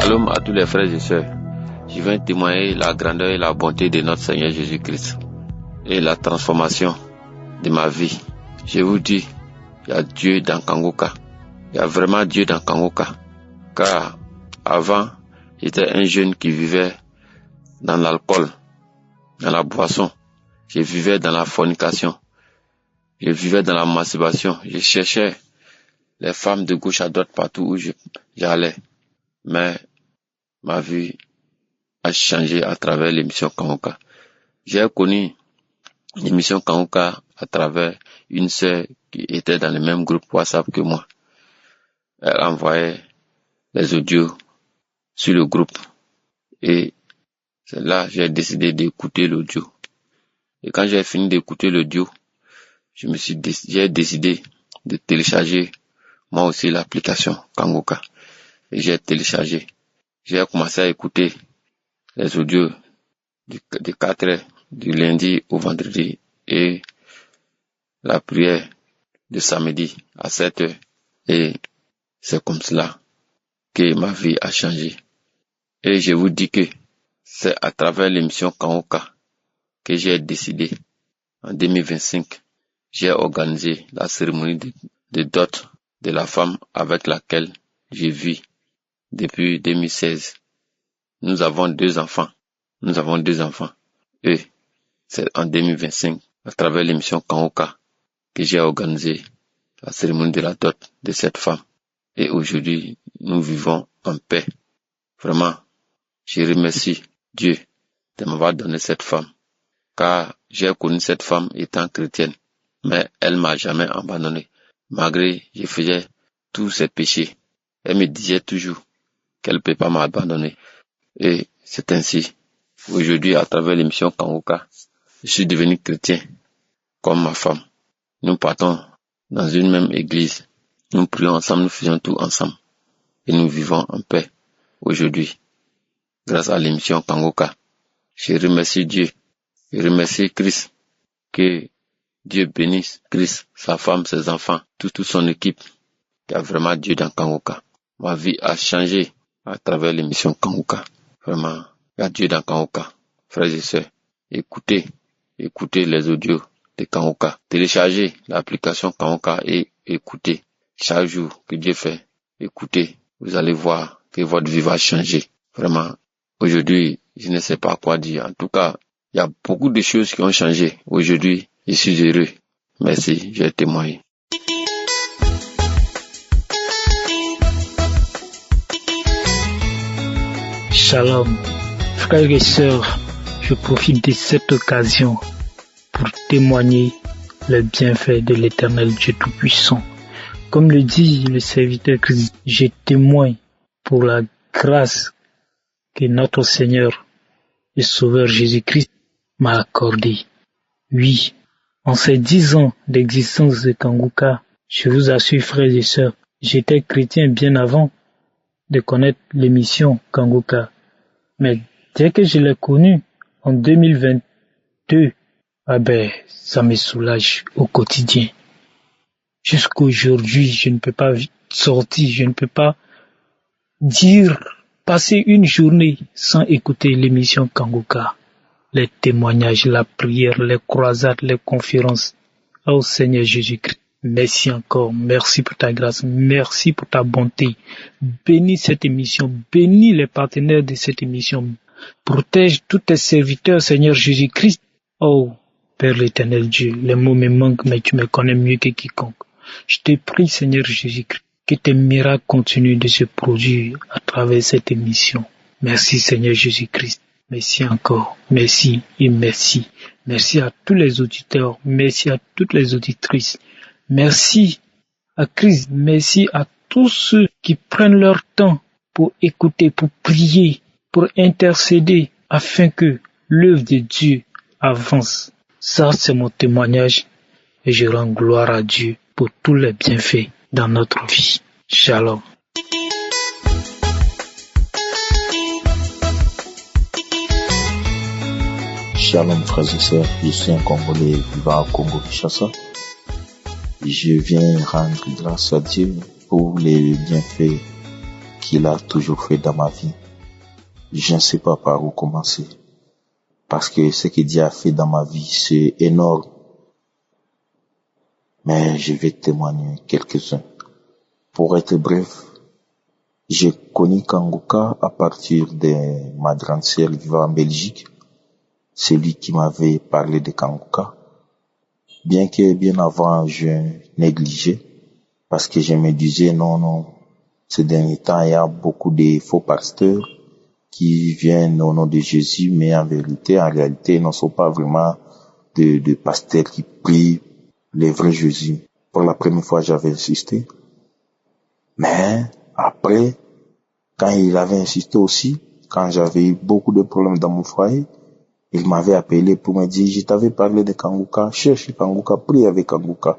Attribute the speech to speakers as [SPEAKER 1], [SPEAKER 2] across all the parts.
[SPEAKER 1] Shalom à tous les frères et sœurs. Je viens témoigner la grandeur et la bonté de notre Seigneur Jésus-Christ et la transformation de ma vie. Je vous dis, il y a Dieu dans Kangoka. Il y a vraiment Dieu dans Kangoka. Car avant, j'étais un jeune qui vivait dans l'alcool, dans la boisson. Je vivais dans la fornication. Je vivais dans la masturbation. Je cherchais les femmes de gauche à droite partout où j'allais. Mais ma vie a changé à travers l'émission Kangoka. J'ai connu l'émission Kangoka à travers une sœur qui était dans le même groupe WhatsApp que moi. Elle envoyait les audios sur le groupe. Et c'est là que j'ai décidé d'écouter l'audio. Et quand j'ai fini d'écouter l'audio, j'ai décidé de télécharger moi aussi l'application Kangoka. Et j'ai téléchargé. J'ai commencé à écouter les audios de 4 heures, du lundi au vendredi, et la prière de samedi à 7 heures. Et c'est comme cela que ma vie a changé. Et je vous dis que c'est à travers l'émission Kangoka que j'ai décidé, en 2025, j'ai organisé la cérémonie de dot de la femme avec laquelle je vis depuis 2016. Nous avons 2 enfants. Et c'est en 2025, à travers l'émission Kangoka, que j'ai organisé la cérémonie de la dot de cette femme. Et aujourd'hui, nous vivons en paix. Vraiment, je remercie Dieu de m'avoir donné cette femme. Car j'ai connu cette femme étant chrétienne. Mais elle m'a jamais abandonné. Malgré je faisais tous ses péchés. Elle me disait toujours qu'elle ne peut pas m'abandonner. Et c'est ainsi. Aujourd'hui, à travers l'émission Kangoka, je suis devenu chrétien, comme ma femme. Nous partons dans une même église. Nous prions ensemble, nous faisons tout ensemble. Et nous vivons en paix aujourd'hui. Grâce à l'émission Kangoka. Je remercie Dieu. Je remercie Christ. Que Dieu bénisse Christ, sa femme, ses enfants, toute son équipe. Il y a vraiment Dieu dans Kangoka. Ma vie a changé à travers l'émission Kangoka. Vraiment, il y a Dieu dans Kangoka. Frères et sœurs, écoutez les audios de Kangoka. Téléchargez l'application Kangoka et écoutez chaque jour que Dieu fait. Écoutez, vous allez voir que votre vie va changer. Vraiment, aujourd'hui, je ne sais pas quoi dire. En tout cas, il y a beaucoup de choses qui ont changé. Aujourd'hui, je suis heureux. Merci, j'ai témoigné.
[SPEAKER 2] Shalom, frères et sœurs, je profite de cette occasion pour témoigner le bienfait de l'Éternel Dieu Tout-Puissant. Comme le dit le serviteur Christ, je témoigne pour la grâce que notre Seigneur et Sauveur Jésus-Christ m'a accordée. Oui, en ces 10 ans d'existence de Kangoka, je vous assure, frères et sœurs, j'étais chrétien bien avant de connaître l'émission Kangoka. Mais dès que je l'ai connue en 2022, ça me soulage au quotidien. Jusqu'aujourd'hui, je ne peux pas sortir, je ne peux pas passer une journée sans écouter l'émission Kangoka. Les témoignages, la prière, les croisades, les conférences. Oh Seigneur Jésus-Christ, merci encore, merci pour ta grâce, merci pour ta bonté. Bénis cette émission, bénis les partenaires de cette émission. Protège tous tes serviteurs, Seigneur Jésus-Christ. Oh, Père l'éternel Dieu, les mots me manquent, mais tu me connais mieux que quiconque. Je te prie, Seigneur Jésus-Christ, que tes miracles continuent de se produire à travers cette émission. Merci, Seigneur Jésus-Christ. Merci encore. Merci et merci. Merci à tous les auditeurs. Merci à toutes les auditrices. Merci à Christ. Merci à tous ceux qui prennent leur temps pour écouter, pour prier, pour intercéder afin que l'œuvre de Dieu avance. Ça, c'est mon témoignage et je rends gloire à Dieu pour tous les bienfaits dans notre vie. Shalom.
[SPEAKER 3] Shalom frères et sœurs, je suis un Congolais vivant au Congo-Kinshasa. Je viens rendre grâce à Dieu pour les bienfaits qu'il a toujours fait dans ma vie. Je ne sais pas par où commencer. Parce que ce que Dieu a fait dans ma vie, c'est énorme. Mais je vais témoigner quelques-uns. Pour être bref, j'ai connu Kanguka à partir de ma grande sœur vivant en Belgique. C'est lui qui m'avait parlé de Kanguka. Bien que bien avant, je négligeais. Parce que je me disais, non, ces derniers temps, il y a beaucoup de faux pasteurs qui viennent au nom de Jésus, mais en réalité, ne sont pas vraiment de pasteurs qui prient le vrai Jésus. Pour la première fois, j'avais insisté. Mais après, quand il avait insisté aussi, quand j'avais eu beaucoup de problèmes dans mon foyer, il m'avait appelé pour me dire, je t'avais parlé de Kanguka, cherche Kanguka, prie avec Kanguka.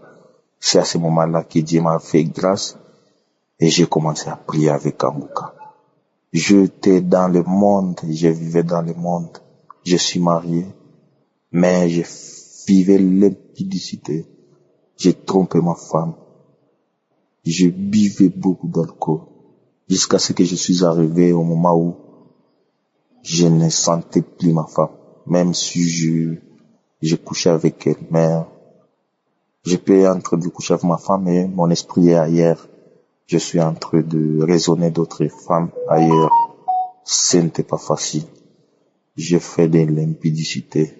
[SPEAKER 3] C'est à ce moment-là que Dieu m'a fait grâce et j'ai commencé à prier avec Kanguka. J'étais dans le monde, je vivais dans le monde. Je suis marié, mais je vivais l'impudicité. J'ai trompé ma femme. Je buvais beaucoup d'alcool. Jusqu'à ce que je suis arrivé au moment où je ne sentais plus ma femme. Même si je couchais avec elle. Mais je peux être en train de coucher avec ma femme et mon esprit est ailleurs. Je suis en train de raisonner d'autres femmes ailleurs. Ce n'était pas facile. J'ai fait de l'impudicité.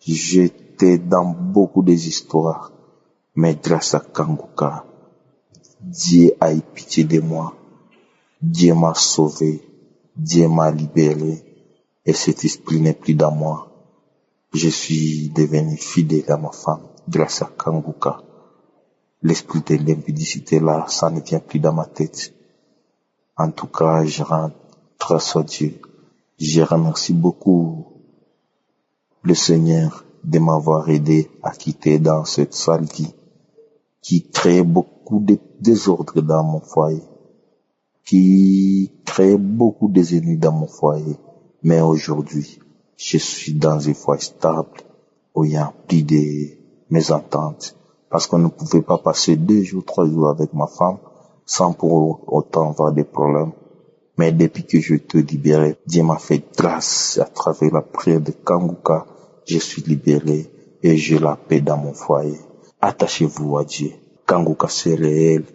[SPEAKER 3] J'étais dans beaucoup des histoires. Mais grâce à Kanguka, Dieu a eu pitié de moi. Dieu m'a sauvé. Dieu m'a libéré. Et cet esprit n'est plus dans moi. Je suis devenu fidèle à ma femme grâce à Kanguka. L'esprit de l'impudicité là, ça ne vient plus dans ma tête. En tout cas, je rends grâce à Dieu. Je remercie beaucoup le Seigneur de m'avoir aidé à quitter dans cette sale vie qui crée beaucoup de désordre dans mon foyer, qui crée beaucoup de ennemis dans mon foyer. Mais aujourd'hui, je suis dans un foyer stable où il y a plus de mésententes. Parce qu'on ne pouvait pas passer 2 jours, 3 jours avec ma femme sans pour autant avoir des problèmes. Mais depuis que je te libéré, Dieu m'a fait grâce à travers la prière de Kanguka. Je suis libéré et j'ai la paix dans mon foyer. Attachez-vous à Dieu. Kanguka c'est réel.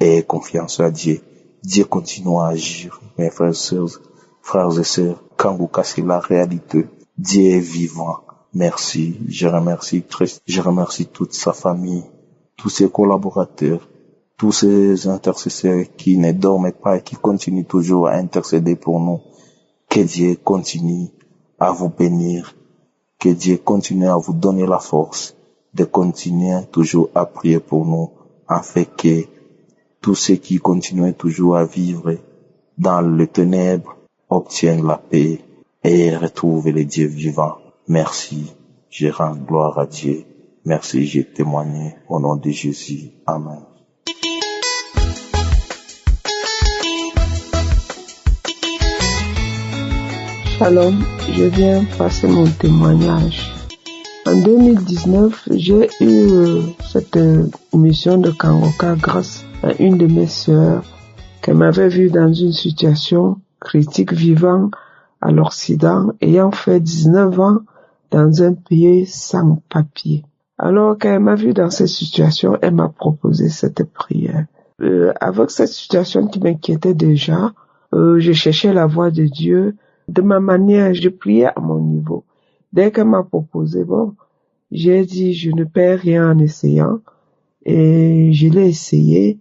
[SPEAKER 3] Ayez confiance à Dieu. Dieu continue à agir. Mes frères et sœurs, Kanguka c'est la réalité. Dieu est vivant. Merci. Je remercie Christ. Je remercie toute sa famille, tous ses collaborateurs, tous ces intercesseurs qui ne dorment pas et qui continuent toujours à intercéder pour nous. Que Dieu continue à vous bénir. Que Dieu continue à vous donner la force de continuer toujours à prier pour nous, afin que tous ceux qui continuent toujours à vivre dans le ténèbre obtiennent la paix et retrouvent le Dieu vivant. Merci. Je rends gloire à Dieu. Merci, j'ai témoigné au nom de Jésus. Amen.
[SPEAKER 4] Shalom, je viens passer mon témoignage. En 2019, j'ai eu cette mission de Kanguka grâce à une de mes sœurs qui m'avait vue dans une situation critique vivant à l'Occident, ayant fait 19 ans dans un pays sans papier. Alors qu'elle m'a vue dans cette situation, elle m'a proposé cette prière. Avec cette situation qui m'inquiétait déjà, je cherchais la voix de Dieu. De ma manière, je priais à mon niveau. Dès qu'elle m'a proposé, j'ai dit, je ne perds rien en essayant. Et je l'ai essayé.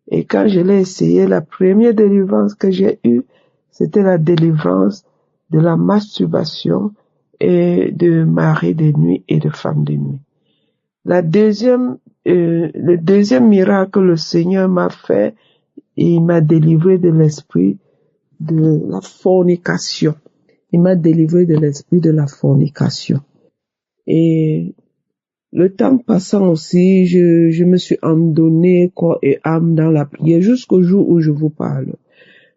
[SPEAKER 4] Et quand je l'ai essayé, la première délivrance que j'ai eue, c'était la délivrance de la masturbation et de mari de nuit et de femme de nuit. Le deuxième miracle que le Seigneur m'a fait, il m'a délivré de l'esprit de la fornication. Il m'a délivré de l'esprit de la fornication. Et le temps passant aussi, je me suis endonné corps et âme dans la prière jusqu'au jour où je vous parle.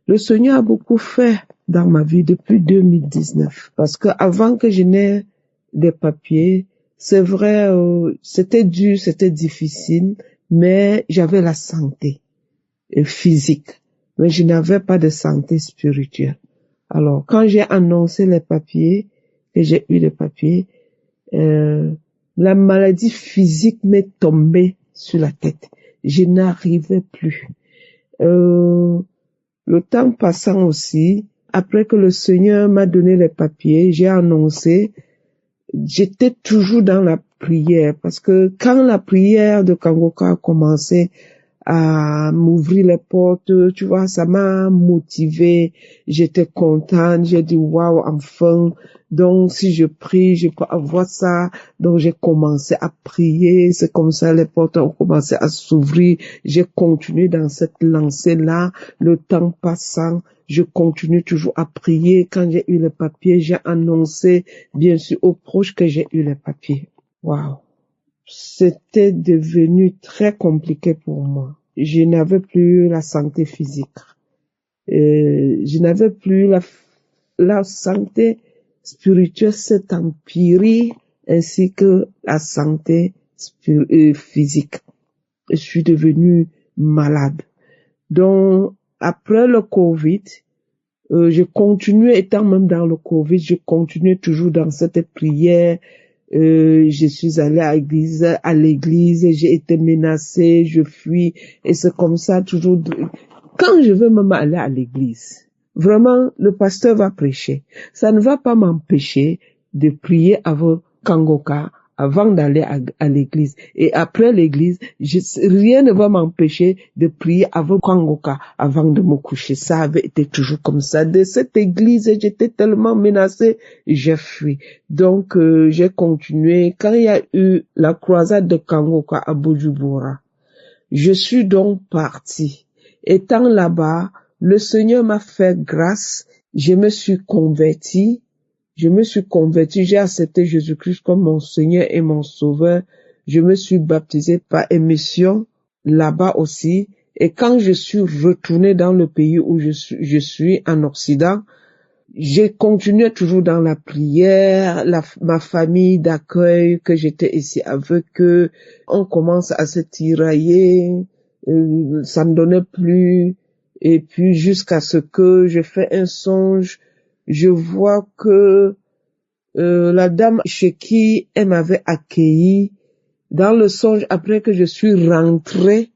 [SPEAKER 4] Le Seigneur a beaucoup fait dans ma vie depuis 2019. Parce que avant que je n'ai des papiers, c'est vrai, c'était dur, c'était difficile, mais j'avais la santé physique. mais je n'avais pas de santé spirituelle. Alors, quand j'ai annoncé les papiers, que j'ai eu les papiers, la maladie physique m'est tombée sur la tête. Je n'arrivais plus. Le temps passant aussi, après que le Seigneur m'a donné les papiers, j'ai annoncé, j'étais toujours dans la prière, parce que quand la prière de Kangoka a commencé à m'ouvrir les portes, tu vois, ça m'a motivée, j'étais contente, j'ai dit waouh, enfin, donc si je prie, je peux avoir ça, donc j'ai commencé à prier, c'est comme ça les portes ont commencé à s'ouvrir, j'ai continué dans cette lancée-là, le temps passant, je continue toujours à prier, quand j'ai eu les papiers, j'ai annoncé, bien sûr, aux proches que j'ai eu les papiers. Waouh! C'était devenu très compliqué pour moi. Je n'avais plus la santé physique. Je n'avais plus la santé spirituelle s'est empirée ainsi que la santé physique. Je suis devenue malade. Donc, après le Covid, je continuais, étant même dans le Covid, je continuais toujours dans cette prière. Je suis allée à l'église, j'ai été menacée, je fuis, et c'est comme ça toujours. Quand je veux même aller à l'église, vraiment, le pasteur va prêcher. Ça ne va pas m'empêcher de prier avant Kangoka, avant d'aller à l'église. Et après l'église, rien ne va m'empêcher de prier avant Kangoka, avant de me coucher. Ça avait été toujours comme ça. De cette église, j'étais tellement menacée, j'ai fui. Donc, j'ai continué. Quand il y a eu la croisade de Kangoka à Bujumbura, je suis donc partie. Étant là-bas, le Seigneur m'a fait grâce. Je me suis convertie. J'ai accepté Jésus-Christ comme mon Seigneur et mon Sauveur. Je me suis baptisée par émission là-bas aussi. Et quand je suis retournée dans le pays où je suis en Occident, j'ai continué toujours dans la prière, ma famille d'accueil que j'étais ici avec eux. On commence à se tirailler, ça ne donnait plus. Et puis jusqu'à ce que je fais un songe, je vois que la dame chez qui elle m'avait accueilli, dans le songe, après que je suis rentrée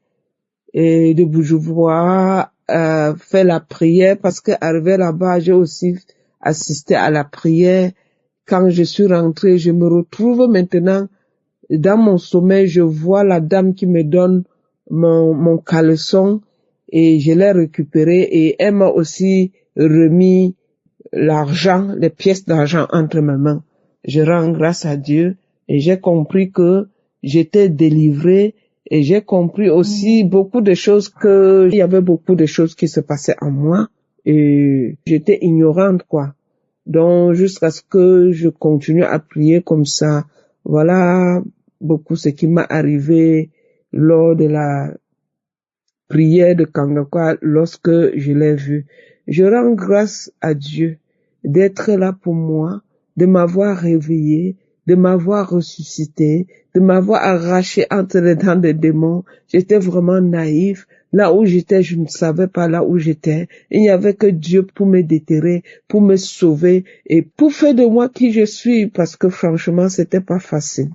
[SPEAKER 4] de Bujumbura, fait la prière, parce que arrivé là-bas, j'ai aussi assisté à la prière. Quand je suis rentrée, je me retrouve maintenant dans mon sommeil, je vois la dame qui me donne mon caleçon et je l'ai récupéré et elle m'a aussi remis l'argent, les pièces d'argent entre mes mains. Je rends grâce à Dieu et j'ai compris que j'étais délivrée et j'ai compris aussi beaucoup de choses il y avait beaucoup de choses qui se passaient en moi et j'étais ignorante quoi. Donc jusqu'à ce que je continue à prier comme ça, voilà beaucoup ce qui m'est arrivé lors de la prière de Kangoka lorsque je l'ai vu. Je rends grâce à Dieu d'être là pour moi, de m'avoir réveillé, de m'avoir ressuscité, de m'avoir arraché entre les dents des démons. J'étais vraiment naïf. Là où j'étais, je ne savais pas là où j'étais. Il n'y avait que Dieu pour me déterrer, pour me sauver et pour faire de moi qui je suis parce que franchement, c'était pas facile.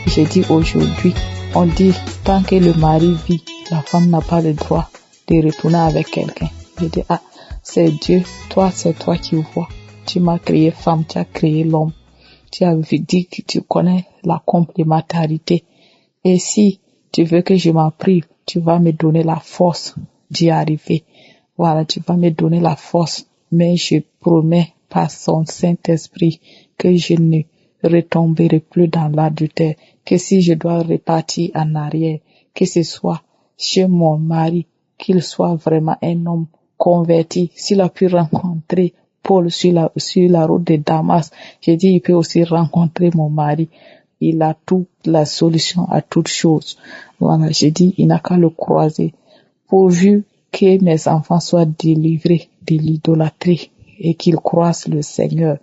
[SPEAKER 5] J'ai dit aujourd'hui, on dit tant que le mari vit, la femme n'a pas le droit de retourner avec quelqu'un. J'ai dit c'est Dieu, c'est toi qui vois. Tu m'as créé femme, tu as créé l'homme. Tu as dit que tu connais la complémentarité. Et si tu veux que je m'en prive, tu vas me donner la force d'y arriver. Voilà, tu vas me donner la force. Mais je promets par son Saint-Esprit que je ne retomberai plus dans l'adultère. Que si je dois repartir en arrière, que ce soit chez mon mari, qu'il soit vraiment un homme converti. S'il a pu rencontrer Paul sur la route de Damas, j'ai dit il peut aussi rencontrer mon mari. Il a toute la solution à toutes choses. Voilà, j'ai dit il n'a qu'à le croiser. Pourvu que mes enfants soient délivrés de l'idolâtrie et qu'ils croisent le Seigneur.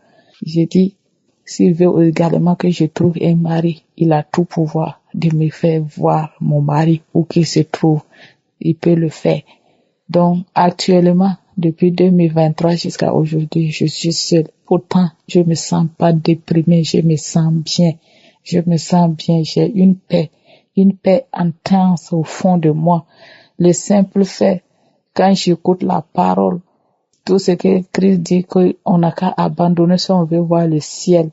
[SPEAKER 5] J'ai dit S'il veut également que je trouve un mari, il a tout pouvoir de me faire voir mon mari où qu'il se trouve. Il peut le faire. Donc, actuellement, depuis 2023 jusqu'à aujourd'hui, je suis seule. Pourtant, je me sens pas déprimée, je me sens bien. Je me sens bien, j'ai une paix intense au fond de moi. Le simple fait, quand j'écoute la parole, tout ce que Christ dit qu'on n'a qu'à abandonner si on veut voir le ciel.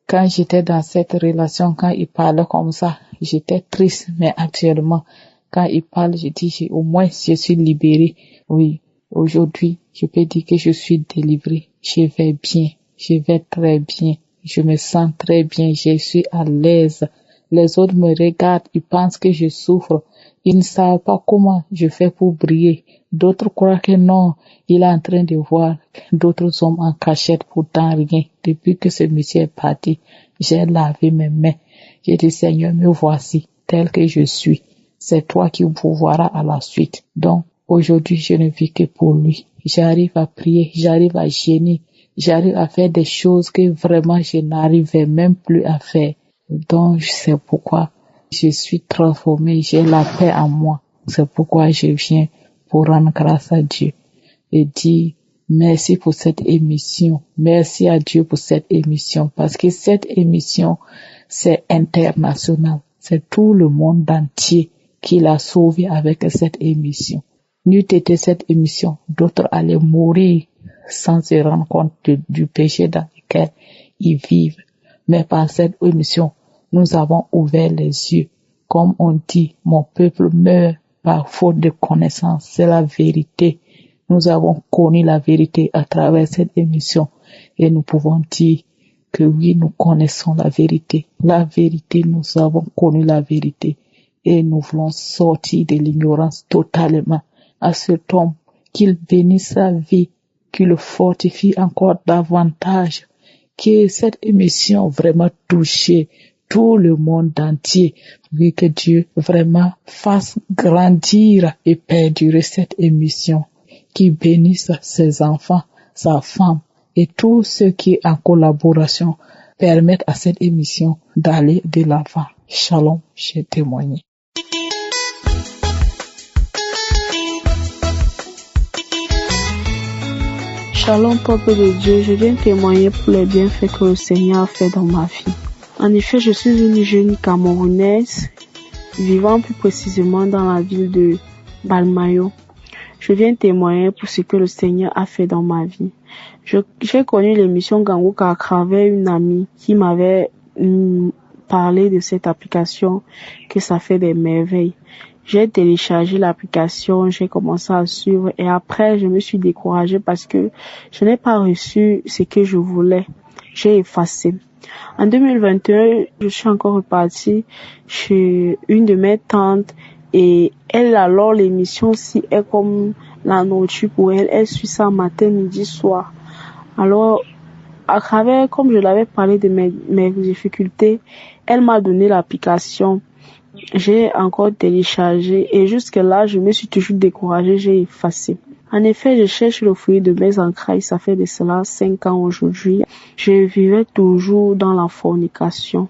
[SPEAKER 5] Quand j'étais dans cette relation, quand il parlait comme ça, j'étais triste, mais actuellement, quand il parle, je dis, au moins, je suis libérée. Oui, aujourd'hui, je peux dire que je suis délivrée. Je vais bien, je vais très bien. Je me sens très bien, je suis à l'aise. Les autres me regardent, ils pensent que je souffre. Ils ne savent pas comment je fais pour briller. D'autres croient que non, il est en train de voir d'autres hommes en cachette, pourtant rien. Depuis que ce monsieur est parti, j'ai lavé mes mains. J'ai dit, Seigneur, me voici, tel que je suis. C'est toi qui pourvoiras à la suite. Donc, aujourd'hui, je ne vis que pour lui. J'arrive à prier, j'arrive à gêner, j'arrive à faire des choses que vraiment je n'arrivais même plus à faire. Donc, c'est pourquoi je suis transformée, j'ai la paix en moi. C'est pourquoi je viens pour rendre grâce à Dieu et dire merci pour cette émission. Merci à Dieu pour cette émission parce que cette émission, c'est international. C'est tout le monde entier qui l'a sauvé avec cette émission. N'eût été cette émission, d'autres allaient mourir sans se rendre compte du péché dans lequel ils vivent. Mais par cette émission, nous avons ouvert les yeux. Comme on dit, mon peuple meurt par faute de connaissance. C'est la vérité. Nous avons connu la vérité à travers cette émission. Et nous pouvons dire que oui, nous connaissons la vérité. La vérité, nous avons connu la vérité. Et nous voulons sortir de l'ignorance totalement. À cet homme, qu'il bénisse sa vie, qu'il le fortifie encore davantage. Que cette émission vraiment touche tout le monde entier. Oui, que Dieu vraiment fasse grandir et perdurer cette émission. Qu'il bénisse ses enfants, sa femme et tous ceux qui en collaboration permettent à cette émission d'aller de l'avant. Shalom, j'ai témoigné.
[SPEAKER 6] Shalom, peuple de Dieu, je viens témoigner pour les bienfaits que le Seigneur a fait dans ma vie. En effet, je suis une jeune Camerounaise, vivant plus précisément dans la ville de Balmayo. Je viens témoigner pour ce que le Seigneur a fait dans ma vie. J'ai connu l'émission Kanguka à travers une amie qui m'avait parlé de cette application, que ça fait des merveilles. J'ai téléchargé l'application, j'ai commencé à suivre et après je me suis découragée parce que je n'ai pas reçu ce que je voulais. J'ai effacé. En 2021, je suis encore repartie chez une de mes tantes et elle, alors l'émission-ci est comme la nourriture pour elle. Elle suit ça matin, midi, soir. Alors, à travers, comme je l'avais parlé de mes difficultés, elle m'a donné l'application. J'ai encore téléchargé et jusque là, je me suis toujours découragée, j'ai effacé. En effet, je cherche le fruit de mes entrailles, ça fait de cela 5 ans aujourd'hui. Je vivais toujours dans la fornication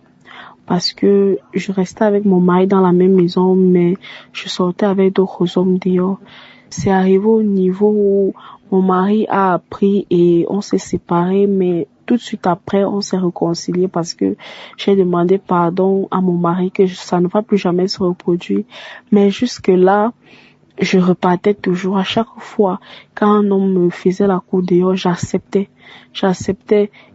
[SPEAKER 6] parce que je restais avec mon mari dans la même maison, mais je sortais avec d'autres hommes dehors. C'est arrivé au niveau où mon mari a appris et on s'est séparés, mais tout de suite après, on s'est réconciliés parce que j'ai demandé pardon à mon mari que ça ne va plus jamais se reproduire. Mais jusque-là, je repartais toujours. À chaque fois, quand un homme me faisait la cour dehors, j'acceptais.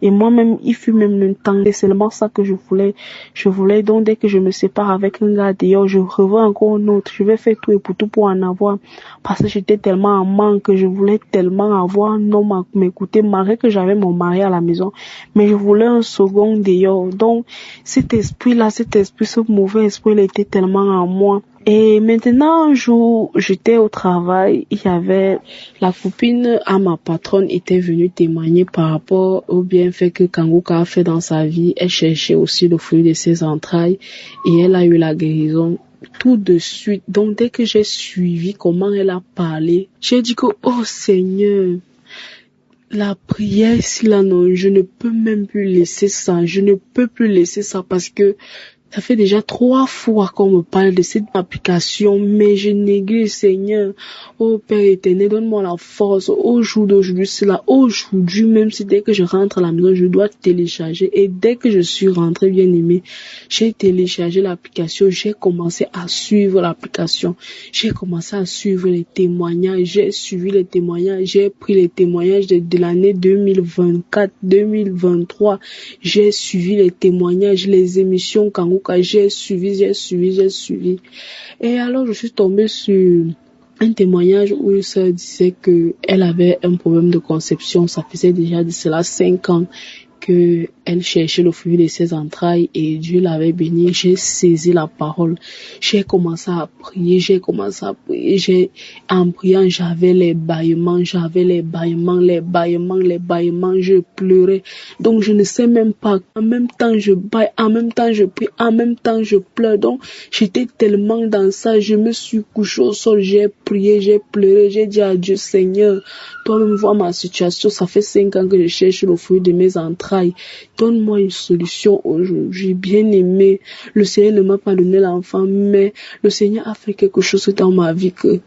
[SPEAKER 6] Et moi-même, il fut même un temps, c'est seulement ça que je voulais. Je voulais donc, dès que je me sépare avec un gars dehors, je revois encore un autre. Je vais faire tout et pour tout pour en avoir. Parce que j'étais tellement en manque, je voulais tellement avoir un homme à m'écouter, malgré que j'avais mon mari à la maison. Mais je voulais un second dehors. Donc, cet ce mauvais esprit, il était tellement en moi. Et maintenant, un jour, j'étais au travail, il y avait la copine à ma patronne était venue témoigner par rapport au bienfait que Kanguka a fait dans sa vie. Elle cherchait aussi le fruit de ses entrailles et elle a eu la guérison tout de suite. Donc, dès que j'ai suivi comment elle a parlé, j'ai dit que, oh Seigneur, La prière, si là, non, je ne peux même plus laisser ça. Je ne peux plus laisser ça parce que ça fait déjà 3 fois qu'on me parle de cette application, mais je néglige, Seigneur. Oh Père éternel, donne-moi la force. Au jour d'aujourd'hui, c'est là. Aujourd'hui, même si dès que je rentre à la maison, je dois télécharger. Et dès que je suis rentrée, bien aimé, j'ai téléchargé l'application. J'ai commencé à suivre l'application. J'ai commencé à suivre les témoignages. J'ai suivi les témoignages. J'ai pris les témoignages de l'année 2024, 2023. J'ai suivi les témoignages, les émissions Kangoka. J'ai suivi. Et alors, je suis tombée sur un témoignage où une sœur disait que elle avait un problème de conception. Ça faisait déjà de cela 5 ans que elle cherchait le fruit de ses entrailles et Dieu l'avait béni. J'ai saisi la parole. J'ai commencé à prier. En priant, j'avais les bâillements. Je pleurais. Donc, je ne sais même pas. En même temps, je baille. En même temps, je prie. En même temps, je pleure. Donc, j'étais tellement dans ça. Je me suis couchée au sol. J'ai prié, j'ai pleuré. J'ai dit à Dieu, Seigneur, toi-même vois ma situation. Ça fait 5 ans que je cherche le fruit de mes entrailles. Donne-moi une solution aujourd'hui. Bien aimé, le Seigneur ne m'a pas donné l'enfant, mais le Seigneur a fait quelque chose dans ma vie que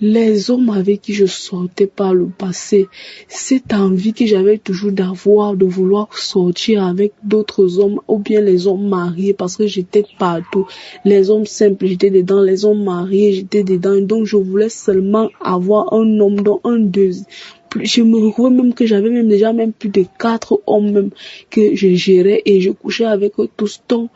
[SPEAKER 6] les hommes avec qui je sortais par le passé, cette envie que j'avais toujours de vouloir sortir avec d'autres hommes, ou bien les hommes mariés, parce que j'étais partout. Les hommes simples, j'étais dedans, les hommes mariés, j'étais dedans. Donc je voulais seulement avoir un homme, dont un deuxième. Je me retrouvais même que j'avais déjà plus de 4 hommes même que je gérais et je couchais avec eux tous. Donc,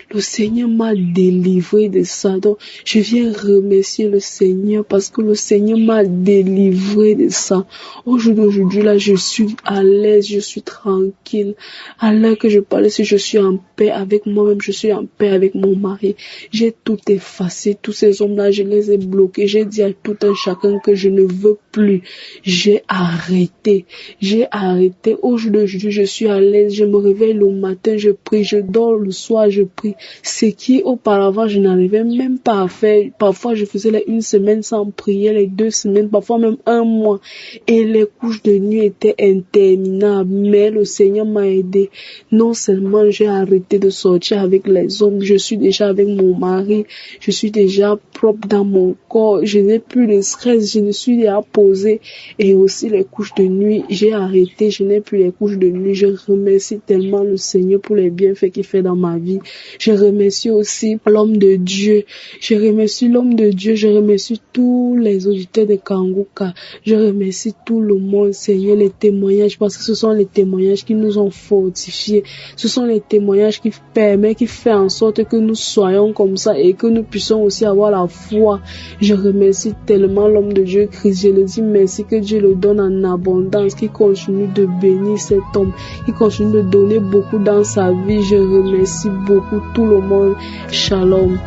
[SPEAKER 6] le Seigneur m'a délivré de ça. Donc, je viens remercier le Seigneur parce que le Seigneur m'a délivré de ça. Aujourd'hui, là, je suis à l'aise, je suis tranquille. À l'heure que je parle, si je suis en paix avec moi-même, je suis en paix avec mon mari. J'ai tout effacé. Tous ces hommes-là, je les ai bloqués. J'ai dit à tout un chacun que je ne veux plus. J'ai arrêté. Aujourd'hui, je suis à l'aise. Je me réveille le matin, je prie. Je dors le soir, je prie. Ce qui, auparavant, je n'arrivais même pas à faire. Parfois, je faisais les 1 semaine sans prier, les 2 semaines, parfois même 1 mois. Et les couches de nuit étaient interminables. Mais le Seigneur m'a aidé. Non seulement j'ai arrêté de sortir avec les hommes, je suis déjà avec mon mari. Je suis déjà propre dans mon corps. Je n'ai plus de stress. Je ne suis déjà posée. Et aussi les couches de nuit, j'ai arrêté, je n'ai plus les couches de nuit. Je remercie tellement le Seigneur pour les bienfaits qu'il fait dans ma vie. Je remercie aussi l'homme de Dieu. Je remercie tous les auditeurs de Kangoka. Je remercie tout le monde, Seigneur, les témoignages, parce que ce sont les témoignages qui nous ont fortifiés. Ce sont les témoignages qui permettent, qui font en sorte que nous soyons comme ça et que nous puissions aussi avoir la foi. Je remercie tellement l'homme de Dieu, Christ. Je le dis merci, que Dieu le donne en abondance, qu'il continue de bénir cet homme, qu'il continue de donner beaucoup dans sa vie. Je remercie beaucoup tout le monde. Shalom.